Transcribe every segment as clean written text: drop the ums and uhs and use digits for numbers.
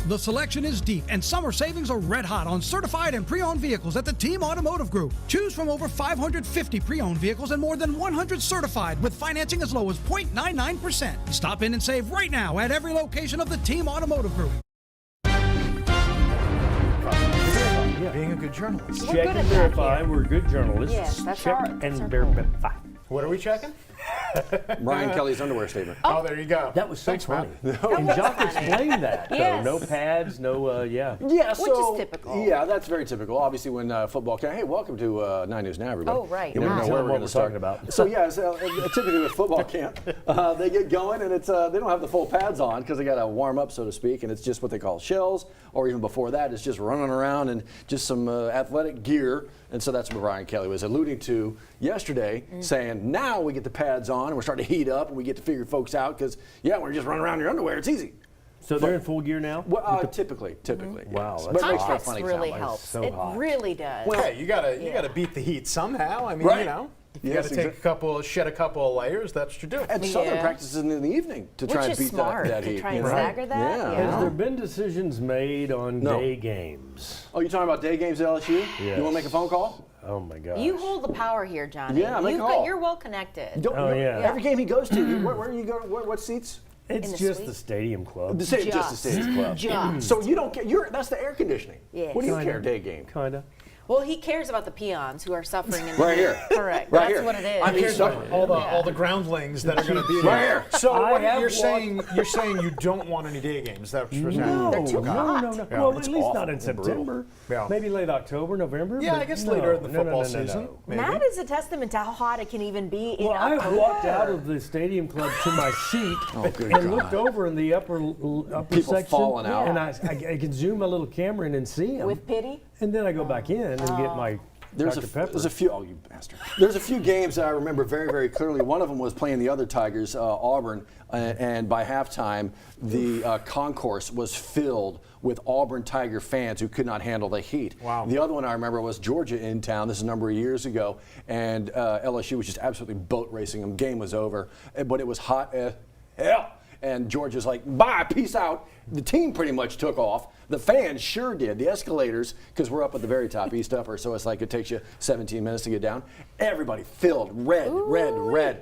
The selection is deep, and summer savings are red hot on certified and pre-owned vehicles at the Team Automotive Group. Choose from over 550 pre-owned vehicles and more than 100 certified with financing as low as 0.99%. Stop in and save right now at every location of the Team Automotive Group. Being a good journalist. Check and verify. We're good journalists. Yes, that's Check our and goal. verify. What are we checking? Brian Kelly's underwear statement. Oh, there you go. That was so Thanks, funny. Matt. And Jock explained that. Yes. No pads, no, yeah. Yeah, Which is typical. Yeah, that's very typical. Obviously, when football camp. Hey, welcome to 9 News Now, everybody. Oh, right. You never know Tell where them we're what going we're to start. talking about. So yeah, typically with football camp, they get going and it's they don't have the full pads on because they got to warm up, so to speak, and it's just what they call shells, or even before that, it's just running around and just some athletic gear. And so that's what Brian Kelly was alluding to yesterday, saying now we get the pads on and we're starting to heat up and we get to figure folks out because, yeah, when you're just running around in your underwear, it's easy. So they're in full gear now? Well, typically. Wow, Yes. that's But it makes for a Context funny really sound. helps. so It hot. really does. Well, hey, you gotta beat the heat somehow. I mean, Right. you know, you Yes, gotta shed a couple of layers. That's what you do. And Southern Yeah. practices in the evening to try Which and is beat smart that to heat. try you and know? stagger that. Yeah. Has there been decisions made on No. day games? Oh, you talking about day games at LSU? Yes. You want to make a phone call? Oh my gosh. You hold the power here, Johnny. Yeah, make a call. You're well connected. Oh, yeah. Every game he goes to, where do you go? What seats? It's in the just suite? the stadium club. The same, just the Stadium Club. Just. So you don't care. That's the air conditioning. Yes. What do you Kinda. care? Day game. Kinda. Well, he cares about the peons who are suffering in the Right heat. here. Correct. Right That's here. what it is. I mean, Here's so- all the groundlings that are going to be Right there. here. So I what have you're saying you don't want any day games. That's what you're saying. No, They're too no, hot. no, no. Yeah, Well, it's at least awful not in and brutal. September. Yeah. Maybe late October, November. Yeah, but I guess no, later in the no, no, football no, no, season. no. Maybe. That is a testament to how hot it can even be in Well, I October. walked out of the stadium club to my seat good and God. looked over in the upper People section, falling out. and I can zoom my little camera in and see them. With pity? And then I go back in and get my There's Dr. Pepper. there's a few. Oh, you bastard! There's a few games that I remember very, very clearly. One of them was playing the other Tigers, Auburn, and by halftime, the concourse was filled with Auburn Tiger fans who could not handle the heat. Wow. The other one I remember was Georgia in town. This is a number of years ago, and LSU was just absolutely boat racing them. Game was over, but it was hot as hell. And Georgia's like, bye, peace out. The team pretty much took off. The fans sure did. The escalators, because we're up at the very top, East Upper, so it's like it takes you 17 minutes to get down. Everybody filled, red.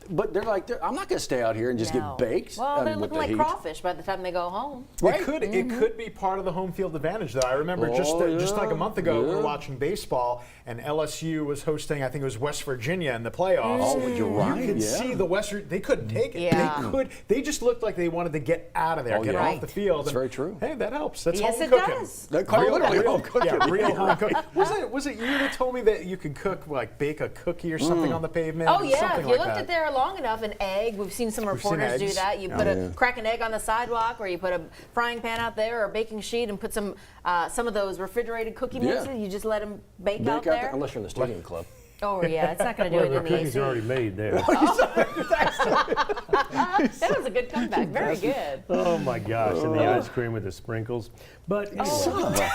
But they're like, I'm not going to stay out here and just No. get baked. Well, they're with looking the like heat. crawfish by the time they go home. Right. It could be part of the home field advantage, though. I remember just like a month ago, we were watching baseball, and LSU was hosting, I think it was West Virginia in the playoffs. Oh, you're right. You could yeah. see the Western. They couldn't take it. Yeah. They just looked like they wanted to get out of there, Oh, get yeah. off the field. That's and, very true. Hey, that helps. That's Yes, home it cooking. does. They're quite literally home cooking. Yeah, real home cooking. Was it you that told me that you could cook, like bake a cookie or something on the pavement? Oh or yeah, something if you like left that. it there long enough, an egg. We've seen some reporters do eggs. that. You put crack an egg on the sidewalk, or you put a frying pan out there, or a baking sheet, and put some of those refrigerated cookie Yeah. mixes. You just let them bake Bake out out there. there, unless you're in the stadium club. Oh yeah, it's not going to do Well, it the in the cookies AC. are already made there. That was a good comeback. Very good. Oh my gosh, and the ice cream with the sprinkles. But anyway,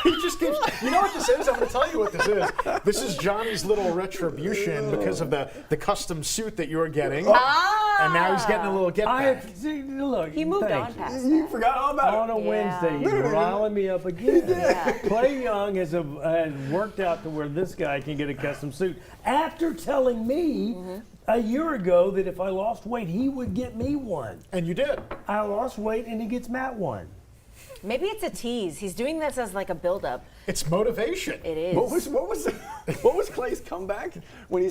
He just gives. You know what this is? I'm going to tell you what this is. This is Johnny's little retribution because of the custom suit that you're getting, and now he's getting a little get back. Look, He moved thank on you. past You that. forgot all about On a Yeah. Wednesday, you're riling me up again. Yeah. Clay Young has worked out to where this guy can get a custom suit after telling me a year ago that if I lost weight, he would get me one. And you did. I lost weight and he gets Matt one. Maybe it's a tease. He's doing this as like a build-up. It's motivation. It is. What was Clay's comeback when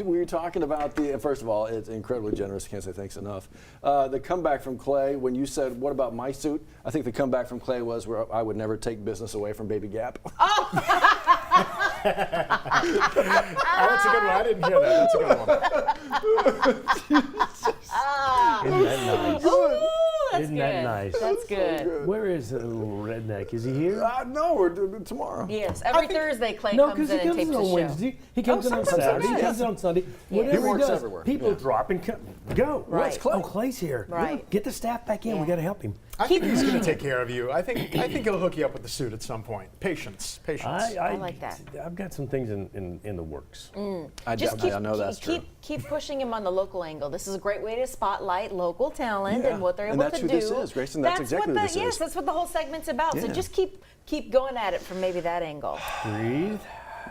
we were talking about the? First of all, it's incredibly generous. Can't say thanks enough. The comeback from Clay when you said, "What about my suit?" I think the comeback from Clay was, "Where I would never take business away from Baby Gap." Oh, that's a good one. I didn't hear that. That's a good one. Isn't that nice? Ooh, that's Isn't good. that nice? That's good. Where is the little redneck? Is he here? No, we're doing it tomorrow. Yes, every Thursday Clay No, comes because he in and comes tapes in a on show. Wednesday. He comes in on sometimes he Saturday. He does. comes in on Sunday. Yeah. Whatever He works does, everywhere. People Yeah. drop and go. Right. That's Clay. Oh, Clay's here. Right. Get the staff back in. Yeah. We got to help him. I think he's going to take care of you. I think he'll hook you up with the suit at some point. Patience. I like that. I've got some things in the works. I know that's true. Keep pushing him on the local angle. This is a great way to spotlight local talent and what they're able to do. And that's who this is, Grayson. That's exactly what this is. Yes, that's what the whole segment's about. So just keep going at it from maybe that angle.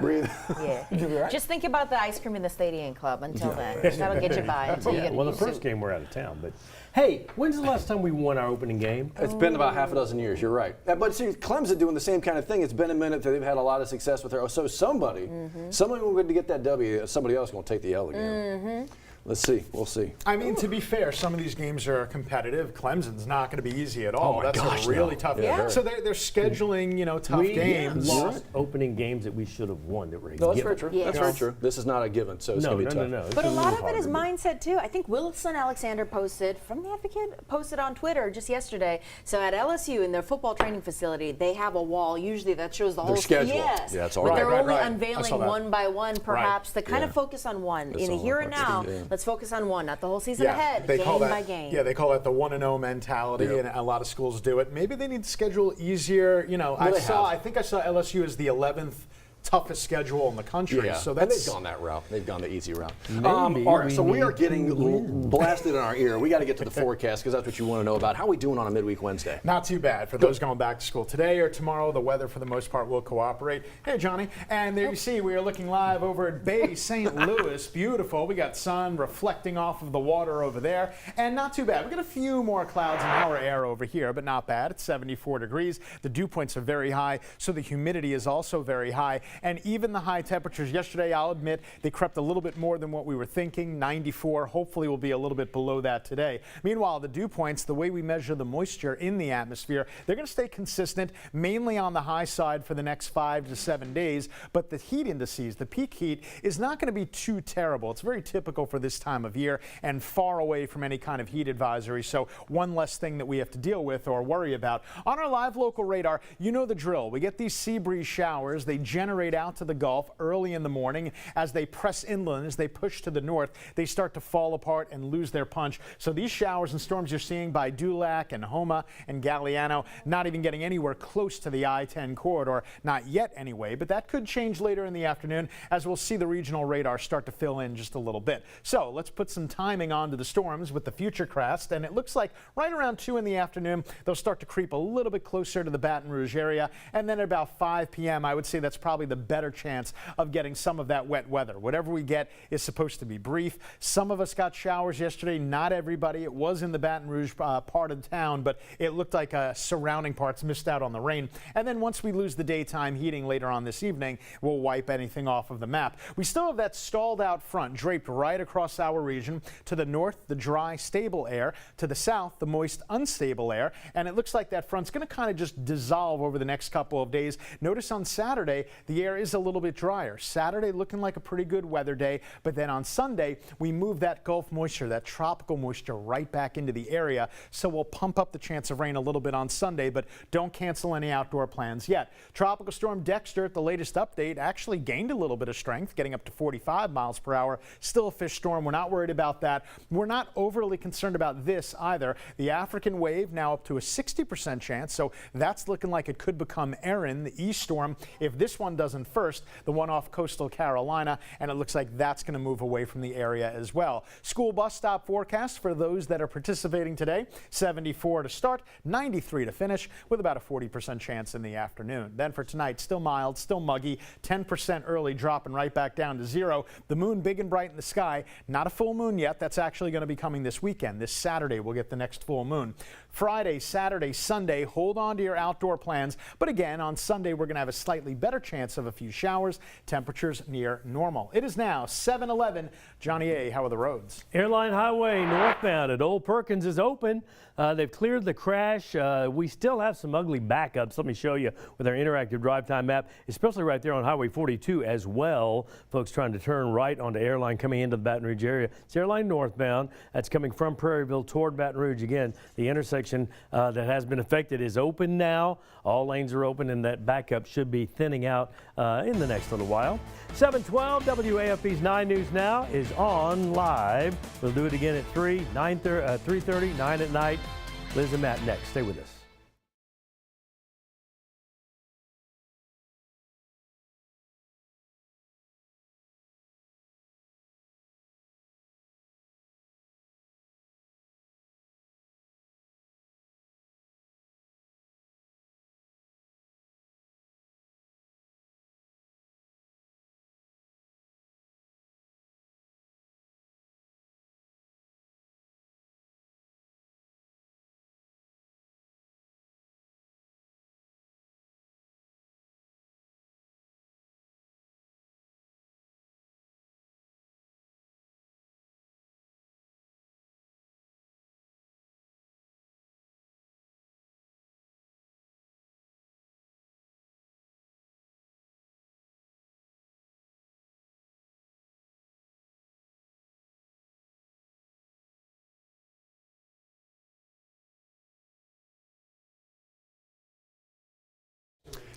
Breathe. Yeah. Just think about the ice cream in the Stadium Club until then. That'll get you by until you get a Well, new the first suit. game we're out of town, but hey, when's the last time we won our opening game? It's been about half a dozen years. You're right. But see, Clemson doing the same kind of thing. It's been a minute that they've had a lot of success with her. So somebody going to get that W. Somebody else going to take the L again. Let's see. We'll see. I mean, to be fair, some of these games are competitive. Clemson's not going to be easy at all. Oh my That's gosh, a really no. tough. Yeah. So they're scheduling, tough games. Lost opening games that we should have won that were No, that's given. very true. Yes. That's very true. This is not a given, so it's going to be tough. No. It's But a just lot little of it is harder. mindset too. I think Wilson Alexander posted from the Advocate on Twitter just yesterday. So at LSU in their football training facility, they have a wall usually that shows the whole schedule. Yes, Yeah, it's all but right. they're Right, only right. I unveiling saw that. one by one, perhaps to kind of Yeah. focus on one. That's In the all here right. and now, Yeah. let's focus on one, not the whole season ahead. They game call that, by game. Yeah, they call that the 1-0 mentality, Yeah. and a lot of schools do it. Maybe they need to schedule easier. I think I saw LSU as the 11th toughest schedule in the country. Yeah, So and that's they've gone that route. They've gone the easy route. Maybe All right, so we need are getting to win. blasted in our ear. We got to get to the forecast because that's what you want to know about. How are we doing on a midweek Wednesday? not too bad for those going back to school today or tomorrow. The weather, for the most part, will cooperate. Hey, Johnny, and there you see we are looking live over at Bay St. Louis. Beautiful. We got sun reflecting off of the water over there, and not too bad. We got a few more clouds in our air over here, but not bad. It's 74 degrees. The dew points are very high, so the humidity is also very high, and even the high temperatures yesterday, I'll admit, they crept a little bit more than what we were thinking. 94. Hopefully, we'll be a little bit below that today. Meanwhile, the dew points, the way we measure the moisture in the atmosphere, they're going to stay consistent, mainly on the high side for the next 5 to 7 days. But the heat indices, the peak heat, is not going to be too terrible. It's very typical for this time of year and far away from any kind of heat advisory. So one less thing that we have to deal with or worry about. On our live local radar, you know the drill. We get these sea breeze showers. They generate out to the Gulf early in the morning. As they press inland, as they push to the north, they start to fall apart and lose their punch. So these showers and storms you're seeing by Dulac and Homa and Galliano, not even getting anywhere close to the I-10 corridor, not yet anyway, but that could change later in the afternoon as we'll see the regional radar start to fill in just a little bit. So let's put some timing onto the storms with the Futurecast, and it looks like right around 2 in the afternoon, they'll start to creep a little bit closer to the Baton Rouge area, and then at about 5 p.m., I would say that's probably the better chance of getting some of that wet weather. Whatever we get is supposed to be brief. Some of us got showers yesterday, not everybody. It was in the Baton Rouge part of town, but it looked like surrounding parts missed out on the rain. And then once we lose the daytime heating later on this evening, we'll wipe anything off of the map. We still have that stalled out front draped right across our region. To the north, the dry, stable air. To the south, the moist, unstable air. And it looks like that front's going to kind of just dissolve over the next couple of days. Notice on Saturday, the air is a little bit drier. Saturday looking like a pretty good weather day, but then on Sunday, we move that Gulf moisture, that tropical moisture right back into the area, so we'll pump up the chance of rain a little bit on Sunday, but don't cancel any outdoor plans yet. Tropical Storm Dexter, at the latest update, actually gained a little bit of strength, getting up to 45 miles per hour. Still a fish storm. We're not worried about that. We're not overly concerned about this either. The African wave now up to a 60% chance, so that's looking like it could become Erin, the E storm, if this one doesn't first, the one off coastal Carolina, and it looks like that's going to move away from the area as well. School bus stop forecast for those that are participating today, 74 to start, 93 to finish, with about a 40% chance in the afternoon. Then for tonight, still mild, still muggy, 10% early, dropping right back down to 0. The moon big and bright in the sky. Not a full moon yet. That's actually going to be coming this weekend. This Saturday, we'll get the next full moon. Friday, Saturday, Sunday, hold on to your outdoor plans. But again, on Sunday, we're going to have a slightly better chance of a few showers. Temperatures near normal. It is now 7:11. Johnny A., how are the roads? Airline Highway northbound at Old Perkins is open. They've cleared the crash. We still have some ugly backups. Let me show you with our interactive drive time map, especially right there on Highway 42 as well. Folks trying to turn right onto Airline coming into the Baton Rouge area. It's Airline northbound. That's coming from Prairieville toward Baton Rouge. Again, the intersection that has been affected is open now. All lanes are open, and that backup should be thinning out in the next little while. 7:12 WAFB's 9 News Now is on live. We'll do it again at 3, 3:30, 9 at night. Liz and Matt next. Stay with us.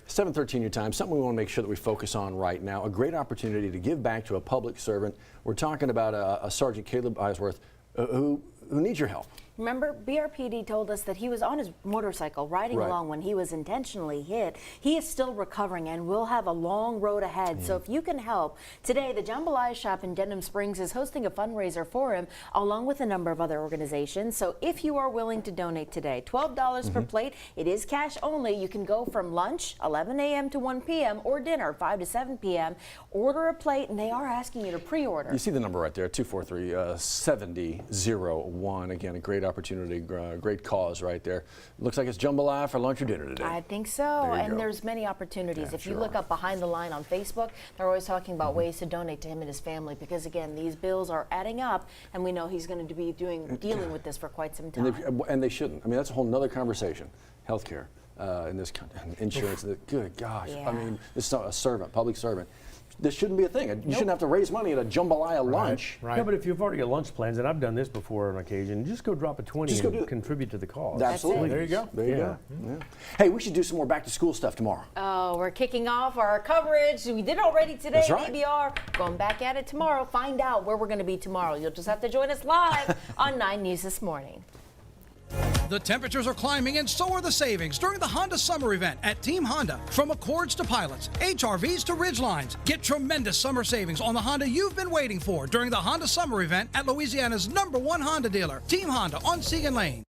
.713 your time, something we want to make sure that we focus on right now, a great opportunity to give back to a public servant. We're talking about a Sergeant Caleb Eisworth who needs your help. Remember, BRPD told us that he was on his motorcycle riding along when he was intentionally hit. He is still recovering and will have a long road ahead. So if you can help, today the Jambalaya Shop in Denham Springs is hosting a fundraiser for him along with a number of other organizations. So if you are willing to donate today, $12 per plate. It is cash only. You can go from lunch, 11 a.m. to 1 p.m. or dinner, 5 to 7 p.m. Order a plate, and they are asking you to pre-order. You see the number right there, 243-7001. Again, a great opportunity, great cause right there. Looks like it's jambalaya for lunch or dinner today. I think so, and there's many opportunities. If you look up Behind the Line on Facebook, they're always talking about ways to donate to him and his family, because again, these bills are adding up, and we know he's going to be dealing with this for quite some time. And they shouldn't. I mean, that's a whole nother conversation. Healthcare in this country, insurance. Good gosh. I mean, this is a servant, public servant. This shouldn't be a thing. You shouldn't have to raise money at a jambalaya lunch. No, but if you've already got lunch plans, and I've done this before on occasion, just go drop a 20 and contribute to the cause. Absolutely. There you go. There you go. Yeah. Hey, we should do some more back to school stuff tomorrow. Oh, we're kicking off our coverage. We did already today, That's right. DBR. Going back at it tomorrow. Find out where we're going to be tomorrow. You'll just have to join us live on 9 News This Morning. The temperatures are climbing and so are the savings during the Honda Summer Event at Team Honda. From Accords to Pilots, HRVs to Ridgelines. Get tremendous summer savings on the Honda you've been waiting for during the Honda Summer Event at Louisiana's #1 Honda dealer, Team Honda on Siegen Lane.